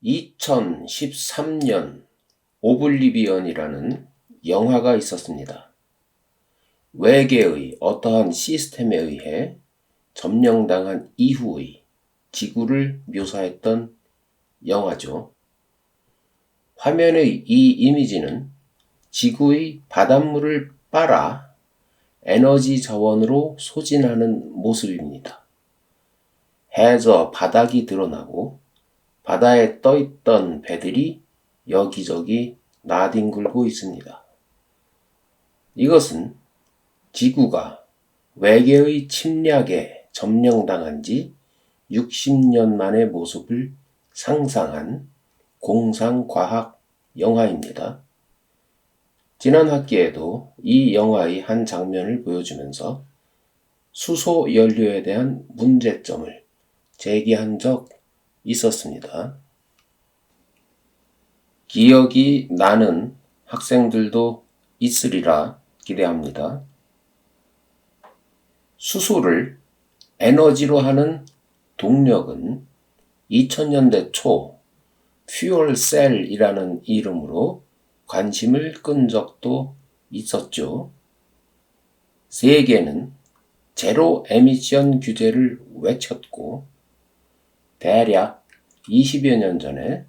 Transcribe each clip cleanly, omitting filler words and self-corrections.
2013년 오블리비언이라는 영화가 있었습니다. 외계의 어떠한 시스템에 의해 점령당한 이후의 지구를 묘사했던 영화죠. 화면의 이 이미지는 지구의 바닷물을 빨아 에너지 자원으로 소진하는 모습입니다. 해저 바닥이 드러나고 바다에 떠있던 배들이 여기저기 나뒹굴고 있습니다. 이것은 지구가 외계의 침략에 점령당한 지 60년 만의 모습을 상상한 공상과학 영화입니다. 지난 학기에도 이 영화의 한 장면을 보여주면서 수소 연료에 대한 문제점을 제기한 적 있었습니다. 기억이 나는 학생들도 있으리라 기대합니다. 수소를 에너지로 하는 동력은 2000년대 초 퓨얼셀이라는 이름으로 관심을 끈 적도 있었죠. 세계는 제로 에미션 규제를 외쳤고 대략 20여 년 전에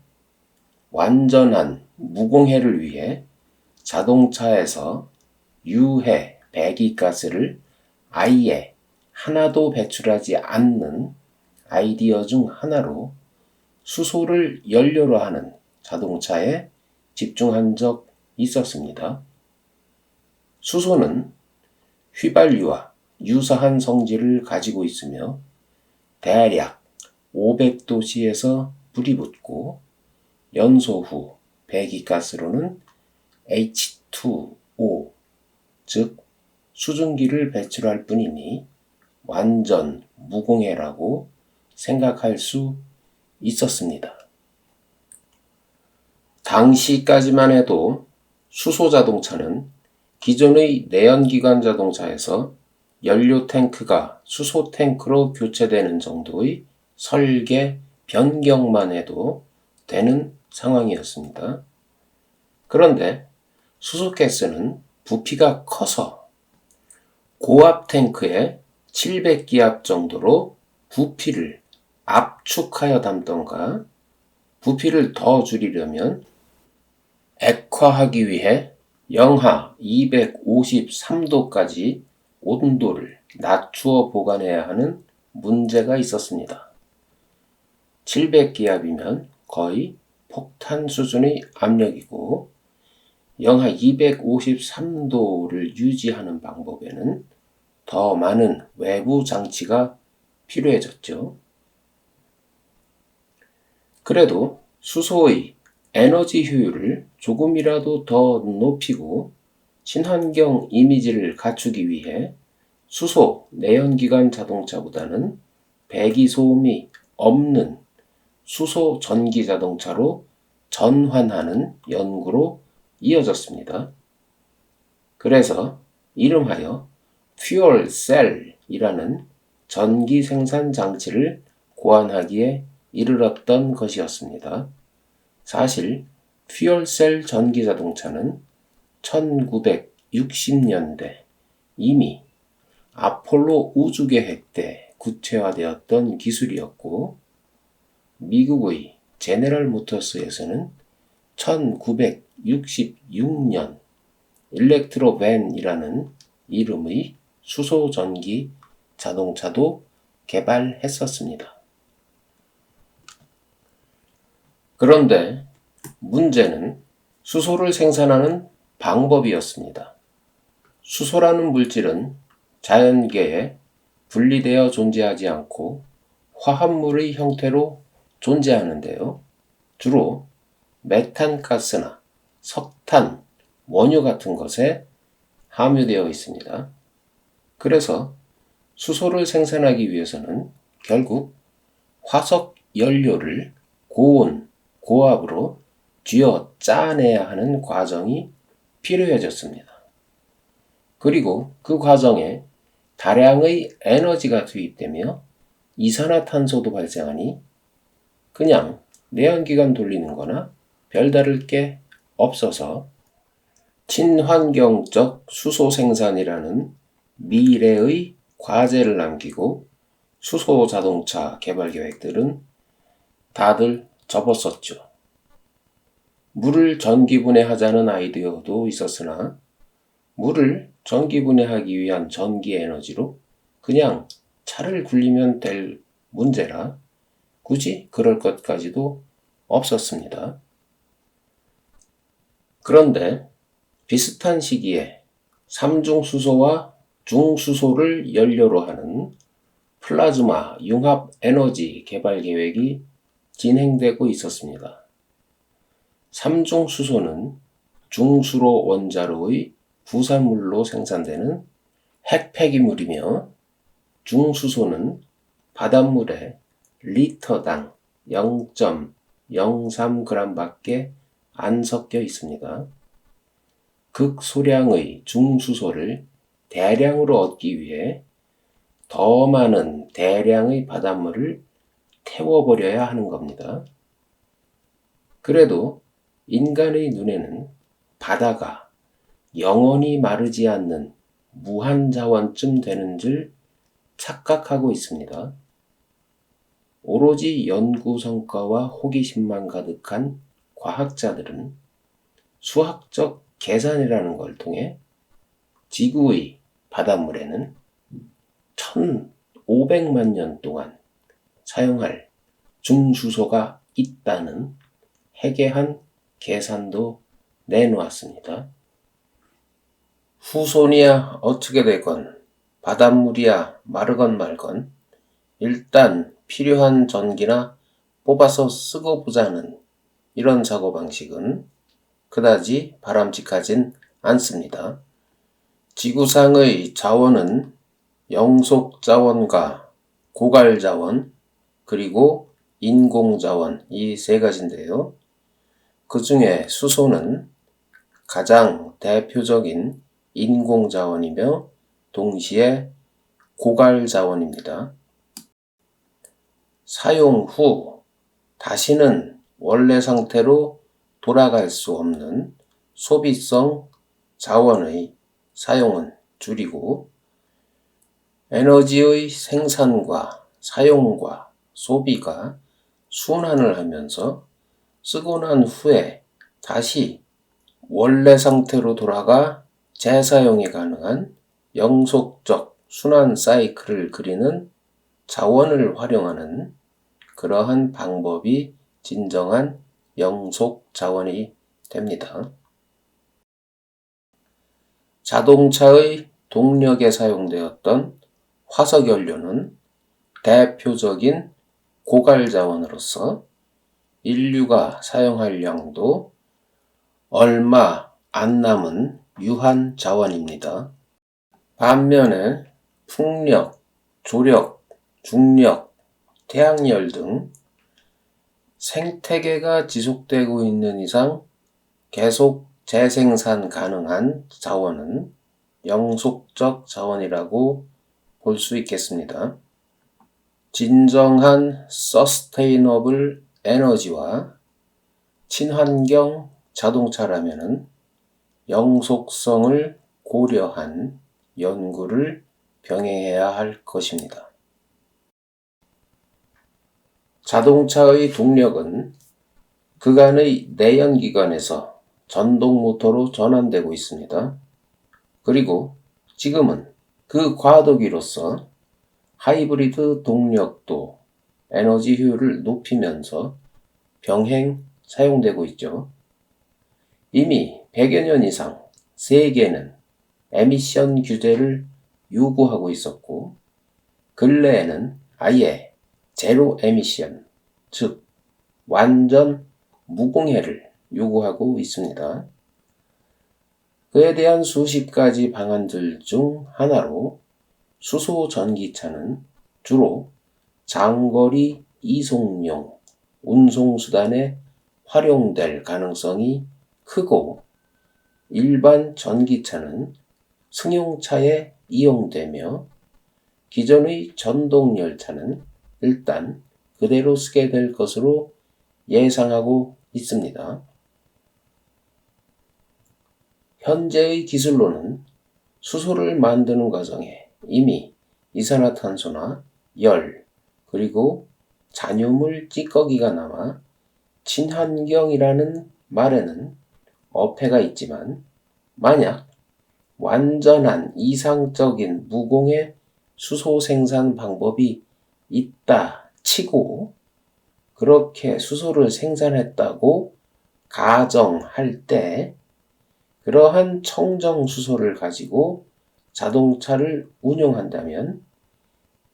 완전한 무공해를 위해 자동차에서 유해 배기가스를 아예 하나도 배출하지 않는 아이디어 중 하나로 수소를 연료로 하는 자동차에 집중한 적 있었습니다. 수소는 휘발유와 유사한 성질을 가지고 있으며 대략 500도씨에서 불이 붙고 연소 후 배기가스로는 H2O, 즉 수증기를 배출할 뿐이니 완전 무공해라고 생각할 수 있었습니다. 당시까지만 해도 수소 자동차는 기존의 내연기관 자동차에서 연료 탱크가 수소 탱크로 교체되는 정도의 설계 변경만 해도 되는 상황이었습니다. 그런데 수소가스는 부피가 커서 고압 탱크에 700기압 정도로 부피를 압축하여 담던가 부피를 더 줄이려면 액화하기 위해 영하 253도까지 온도를 낮추어 보관해야 하는 문제가 있었습니다. 700기압이면 거의 폭탄 수준의 압력이고 영하 253도를 유지하는 방법에는 더 많은 외부 장치가 필요해졌죠. 그래도 수소의 에너지 효율을 조금이라도 더 높이고 친환경 이미지를 갖추기 위해 수소 내연기관 자동차보다는 배기소음이 없는 수소 전기 자동차로 전환하는 연구로 이어졌습니다. 그래서 이름하여 퓨얼셀이라는 전기 생산 장치를 고안하기에 이르렀던 것이었습니다. 사실 퓨얼셀 전기 자동차는 1960년대 이미 아폴로 우주계획 때 구체화되었던 기술이었고 미국의 제네럴 모터스에서는 1966년 일렉트로밴이라는 이름의 수소 전기 자동차도 개발했었습니다. 그런데 문제는 수소를 생산하는 방법이었습니다. 수소라는 물질은 자연계에 분리되어 존재하지 않고 화합물의 형태로 존재하는데요. 주로 메탄가스나 석탄, 원유 같은 것에 함유되어 있습니다. 그래서 수소를 생산하기 위해서는 결국 화석 연료를 고온, 고압으로 쥐어 짜내야 하는 과정이 필요해졌습니다. 그리고 그 과정에 다량의 에너지가 투입되며 이산화탄소도 발생하니 그냥 내연기관 돌리는 거나 별다를 게 없어서 친환경적 수소 생산이라는 미래의 과제를 남기고 수소 자동차 개발 계획들은 다들 접었었죠. 물을 전기분해하자는 아이디어도 있었으나 물을 전기분해하기 위한 전기 에너지로 그냥 차를 굴리면 될 문제라 굳이 그럴 것까지도 없었습니다. 그런데 비슷한 시기에 삼중수소와 중수소를 연료로 하는 플라즈마 융합 에너지 개발 계획이 진행되고 있었습니다. 삼중수소는 중수로 원자로의 부산물로 생산되는 핵폐기물이며 중수소는 바닷물에 리터당 0.03g밖에 안 섞여 있습니다. 극소량의 중수소를 대량으로 얻기 위해 더 많은 대량의 바닷물을 태워버려야 하는 겁니다. 그래도 인간의 눈에는 바다가 영원히 마르지 않는 무한자원쯤 되는 줄 착각하고 있습니다. 오로지 연구 성과와 호기심만 가득한 과학자들은 수학적 계산이라는 걸 통해 지구의 바닷물에는 1500만 년 동안 사용할 중수소가 있다는 해괴한 계산도 내놓았습니다. 후손이야 어떻게 되건 바닷물이야 마르건 말건 일단 필요한 전기나 뽑아서 쓰고 보자는 이런 사고방식은 그다지 바람직하진 않습니다. 지구상의 자원은 영속자원과 고갈자원 그리고 인공자원 이 세 가지인데요. 그 중에 수소는 가장 대표적인 인공자원이며 동시에 고갈자원입니다. 사용 후 다시는 원래 상태로 돌아갈 수 없는 소비성 자원의 사용은 줄이고 에너지의 생산과 사용과 소비가 순환을 하면서 쓰고 난 후에 다시 원래 상태로 돌아가 재사용이 가능한 영속적 순환 사이클을 그리는 자원을 활용하는 그러한 방법이 진정한 영속 자원이 됩니다. 자동차의 동력에 사용되었던 화석연료는 대표적인 고갈 자원으로서 인류가 사용할 양도 얼마 안 남은 유한 자원입니다. 반면에 풍력, 조력, 중력, 태양열 등 생태계가 지속되고 있는 이상 계속 재생산 가능한 자원은 영속적 자원이라고 볼 수 있겠습니다. 진정한 서스테이너블 에너지와 친환경 자동차라면은 영속성을 고려한 연구를 병행해야 할 것입니다. 자동차의 동력은 그간의 내연기관에서 전동모터로 전환되고 있습니다. 그리고 지금은 그 과도기로서 하이브리드 동력도 에너지 효율을 높이면서 병행 사용되고 있죠. 이미 100여 년 이상 세계는 에미션 규제를 요구하고 있었고 근래에는 아예 제로 에미션, 즉 완전 무공해를 요구하고 있습니다. 그에 대한 수십 가지 방안들 중 하나로 수소 전기차는 주로 장거리 이송용 운송수단에 활용될 가능성이 크고 일반 전기차는 승용차에 이용되며 기존의 전동열차는 일단 그대로 쓰게 될 것으로 예상하고 있습니다. 현재의 기술로는 수소를 만드는 과정에 이미 이산화탄소나 열, 그리고 잔유물 찌꺼기가 남아 친환경이라는 말에는 어폐가 있지만, 만약 완전한 이상적인 무공해 수소 생산 방법이 있다 치고 그렇게 수소를 생산했다고 가정할 때, 그러한 청정 수소를 가지고 자동차를 운용한다면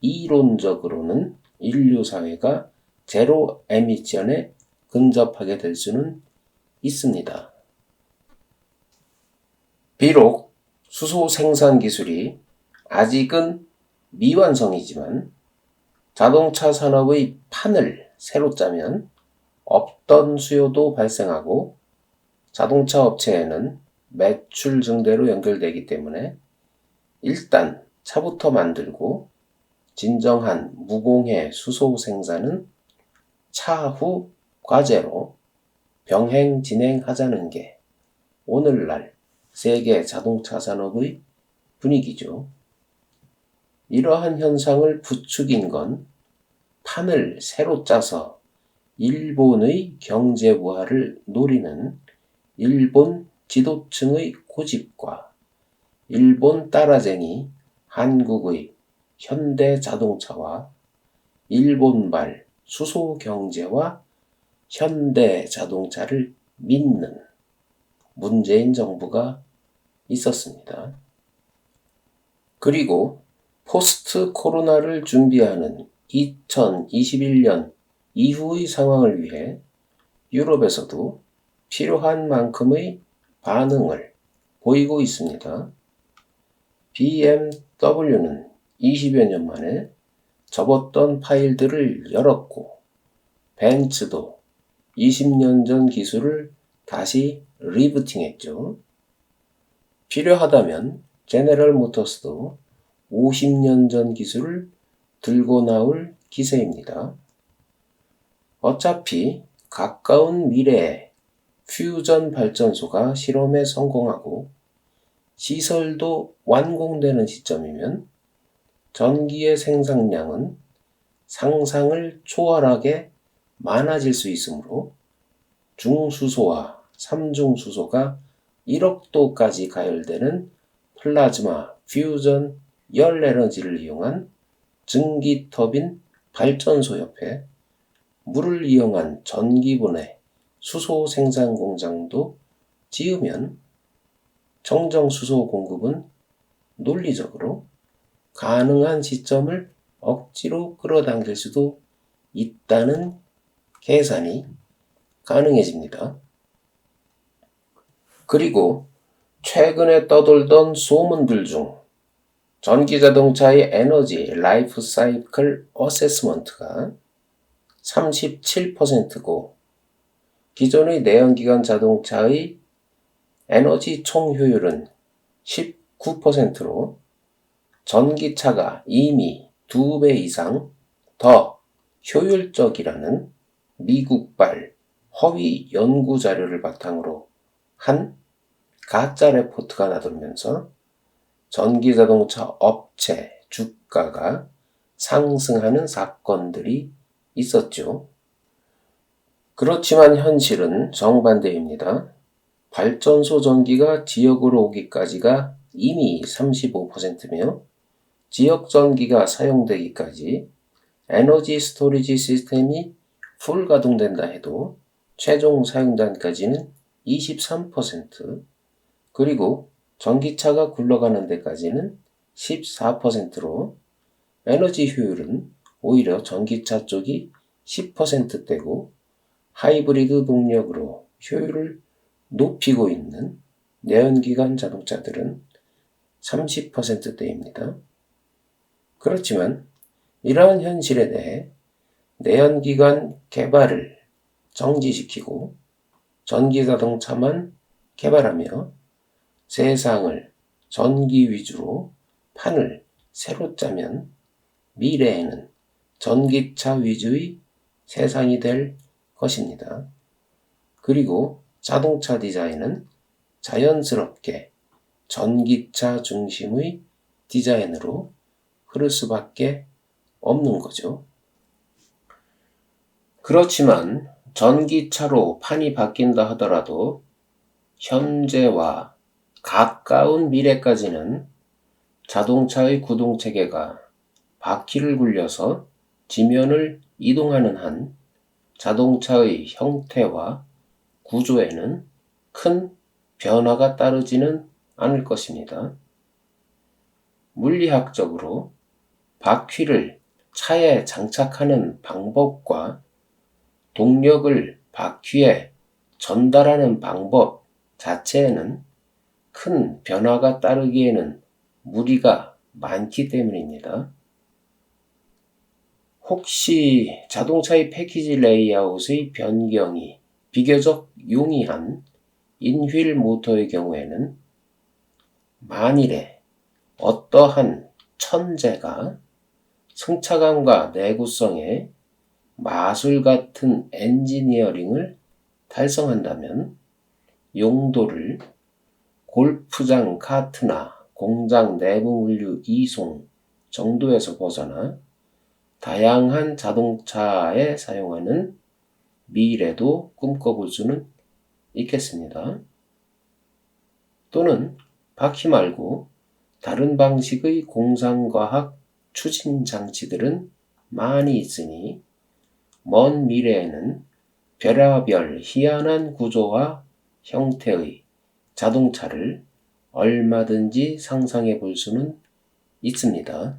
이론적으로는 인류 사회가 제로 에미션에 근접하게 될 수는 있습니다. 비록 수소 생산 기술이 아직은 미완성이지만 자동차 산업의 판을 새로 짜면 없던 수요도 발생하고 자동차 업체에는 매출 증대로 연결되기 때문에 일단 차부터 만들고 진정한 무공해 수소 생산은 차후 과제로 병행 진행하자는 게 오늘날 세계 자동차 산업의 분위기죠. 이러한 현상을 부추긴 건 판을 새로 짜서 일본의 경제 부활을 노리는 일본 지도층의 고집과 일본 따라쟁이 한국의 현대 자동차와 일본발 수소 경제와 현대 자동차를 믿는 문재인 정부가 있었습니다. 그리고 포스트 코로나를 준비하는 2021년 이후의 상황을 위해 유럽에서도 필요한 만큼의 반응을 보이고 있습니다. BMW는 20여 년 만에 접었던 파일들을 열었고, 벤츠도 20년 전 기술을 다시 리부팅했죠. 필요하다면 제네럴 모터스도 50년 전 기술을 들고 나올 기세입니다. 어차피 가까운 미래에 퓨전 발전소가 실험에 성공하고 시설도 완공되는 시점이면 전기의 생산량은 상상을 초월하게 많아질 수 있으므로 중수소와 삼중수소가 1억 도까지 가열되는 플라즈마 퓨전 열 에너지를 이용한 증기 터빈 발전소 옆에 물을 이용한 전기분해 수소 생산 공장도 지으면 청정 수소 공급은 논리적으로 가능한 시점을 억지로 끌어당길 수도 있다는 계산이 가능해집니다. 그리고 최근에 떠돌던 소문들 중 전기자동차의 에너지 라이프 사이클 어세스먼트가 37%고 기존의 내연기관 자동차의 에너지 총 효율은 19%로 전기차가 이미 2배 이상 더 효율적이라는 미국발 허위 연구 자료를 바탕으로 한 가짜 레포트가 나돌면서 전기자동차 업체 주가가 상승하는 사건들이 있었죠. 그렇지만 현실은 정반대입니다. 발전소 전기가 지역으로 오기까지가 이미 35%며 지역 전기가 사용되기까지 에너지 스토리지 시스템이 풀 가동된다 해도 최종 사용단까지는 23%, 그리고 전기차가 굴러가는 데까지는 14%로 에너지 효율은 오히려 전기차 쪽이 10%대고 하이브리드 동력으로 효율을 높이고 있는 내연기관 자동차들은 30%대입니다. 그렇지만 이러한 현실에 대해 내연기관 개발을 정지시키고 전기자동차만 개발하며 세상을 전기 위주로 판을 새로 짜면 미래에는 전기차 위주의 세상이 될 것입니다. 그리고 자동차 디자인은 자연스럽게 전기차 중심의 디자인으로 흐를 수밖에 없는 거죠. 그렇지만 전기차로 판이 바뀐다 하더라도 현재와 가까운 미래까지는 자동차의 구동체계가 바퀴를 굴려서 지면을 이동하는 한 자동차의 형태와 구조에는 큰 변화가 따르지는 않을 것입니다. 물리학적으로 바퀴를 차에 장착하는 방법과 동력을 바퀴에 전달하는 방법 자체에는 큰 변화가 따르기에는 무리가 많기 때문입니다. 혹시 자동차의 패키지 레이아웃의 변경이 비교적 용이한 인휠 모터의 경우에는 만일에 어떠한 천재가 승차감과 내구성의 마술 같은 엔지니어링을 달성한다면 용도를 골프장 카트나 공장 내부 물류 이송 정도에서 벗어나 다양한 자동차에 사용하는 미래도 꿈꿔볼 수는 있겠습니다. 또는 바퀴 말고 다른 방식의 공상과학 추진 장치들은 많이 있으니 먼 미래에는 별하별 희한한 구조와 형태의 자동차를 얼마든지 상상해 볼 수는 있습니다.